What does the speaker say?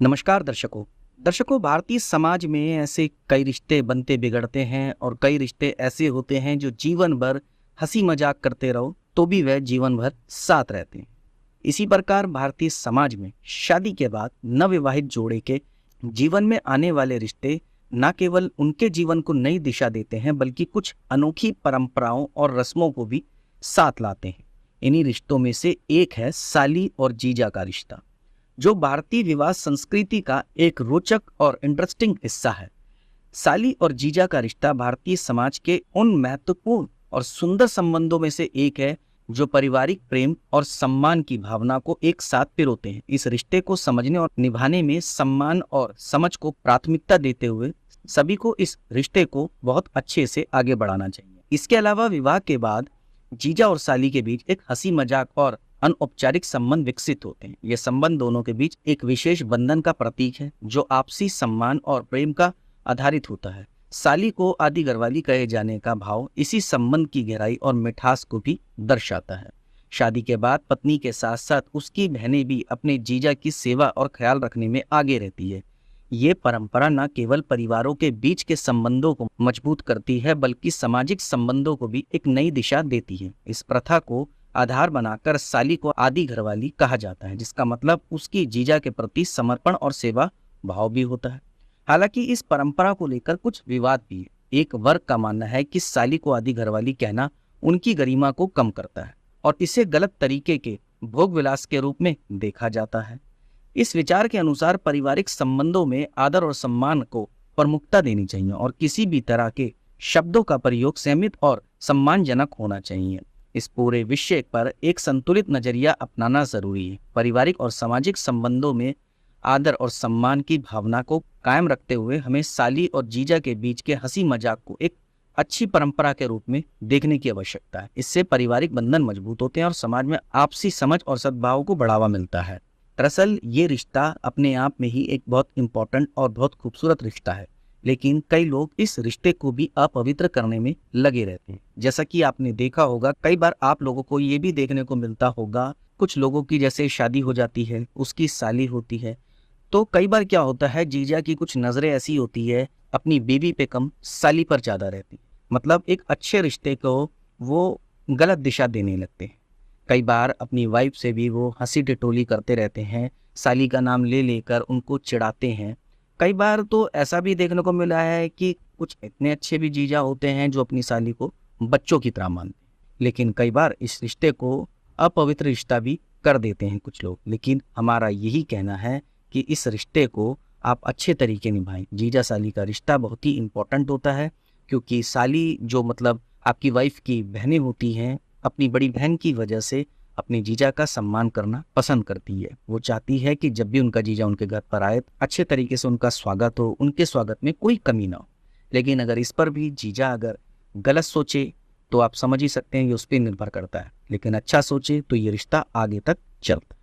नमस्कार दर्शकों भारतीय समाज में ऐसे कई रिश्ते बनते बिगड़ते हैं और कई रिश्ते ऐसे होते हैं जो जीवन भर हंसी मजाक करते रहो तो भी वह जीवन भर साथ रहते हैं। इसी प्रकार भारतीय समाज में शादी के बाद नवविवाहित जोड़े के जीवन में आने वाले रिश्ते न केवल उनके जीवन को नई दिशा देते हैं बल्कि कुछ अनोखी परंपराओं और रस्मों को भी साथ लाते हैं। इन्हीं रिश्तों में से एक है साली और जीजा का रिश्ता, जो भारतीय विवाह संस्कृति का एक रोचक और इंटरेस्टिंग हिस्सा है। साली और जीजा का रिश्ता भारतीय समाज के उन महत्वपूर्ण और सुंदर संबंधों में से एक है जो पारिवारिक प्रेम और सम्मान की भावना को एक साथ पिरोते हैं। इस रिश्ते को समझने और निभाने में सम्मान और समझ को प्राथमिकता देते हुए सभी को इस रिश्ते को बहुत अच्छे से आगे बढ़ाना चाहिए। इसके अलावा विवाह के बाद जीजा और साली के बीच एक हंसी मजाक और अनौपचारिक संबंध विकसित होते हैं। यह संबंध दोनों के बीच एक विशेष बंधन का प्रतीक है जो आपसी सम्मान और प्रेम का आधारित होता है। साली को आदि घरवाली कहे जाने का भाव इसी संबंध की गहराई और मिठास को भी दर्शाता है। शादी के बाद पत्नी के साथ साथ उसकी बहनें भी अपने जीजा की सेवा और ख्याल रखने में आगे रहती है। ये परंपरा न केवल परिवारों के बीच के संबंधों को मजबूत करती है बल्कि सामाजिक संबंधों को भी एक नई दिशा देती है। इस प्रथा को आधार बनाकर साली को आदि घरवाली कहा जाता है, जिसका मतलब उसकी जीजा के प्रति समर्पण और सेवा भाव भी होता है। हालांकि इस परंपरा को लेकर कुछ विवाद भी है। एक वर्ग का मानना है कि साली को आदि घरवाली कहना उनकी गरिमा को कम करता है और इसे गलत तरीके के भोग विलास के रूप में देखा जाता है। इस विचार के अनुसार पारिवारिक संबंधों में आदर और सम्मान को प्रमुखता देनी चाहिए और किसी भी तरह के शब्दों का प्रयोग संयमित और सम्मानजनक होना चाहिए। इस पूरे विषय पर एक संतुलित नजरिया अपनाना जरूरी है। पारिवारिक और सामाजिक संबंधों में आदर और सम्मान की भावना को कायम रखते हुए हमें साली और जीजा के बीच के हंसी मजाक को एक अच्छी परंपरा के रूप में देखने की आवश्यकता है। इससे पारिवारिक बंधन मजबूत होते हैं और समाज में आपसी समझ और सद्भाव को बढ़ावा मिलता है। दरअसल ये रिश्ता अपने आप में ही एक बहुत इंपॉर्टेंट और बहुत खूबसूरत रिश्ता है, लेकिन कई लोग इस रिश्ते को भी अपवित्र करने में लगे रहते हैं। जैसा कि आपने देखा होगा, कई बार आप लोगों को ये भी देखने को मिलता होगा, कुछ लोगों की जैसे शादी हो जाती है, उसकी साली होती है, तो कई बार क्या होता है, जीजा की कुछ नजरें ऐसी होती है अपनी बीवी पे कम साली पर ज्यादा रहती, मतलब एक अच्छे रिश्ते को वो गलत दिशा देने लगते हैं। कई बार अपनी वाइफ से भी वो हंसी टिटोली करते रहते हैं, साली का नाम ले लेकर उनको चिढ़ाते हैं। कई बार तो ऐसा भी देखने को मिला है कि कुछ इतने अच्छे भी जीजा होते हैं जो अपनी साली को बच्चों की तरह मानते हैं, लेकिन कई बार इस रिश्ते को अपवित्र रिश्ता भी कर देते हैं कुछ लोग। लेकिन हमारा यही कहना है कि इस रिश्ते को आप अच्छे तरीके निभाएं। जीजा साली का रिश्ता बहुत ही इम्पोर्टेंट होता है, क्योंकि साली जो मतलब आपकी वाइफ की बहनें होती हैं, अपनी बड़ी बहन की वजह से अपने जीजा का सम्मान करना पसंद करती है। वो चाहती है कि जब भी उनका जीजा उनके घर पर आए अच्छे तरीके से उनका स्वागत हो, उनके स्वागत में कोई कमी ना हो। लेकिन अगर इस पर भी जीजा अगर गलत सोचे तो आप समझ ही सकते हैं ये उस पर निर्भर करता है, लेकिन अच्छा सोचे तो ये रिश्ता आगे तक चलता है।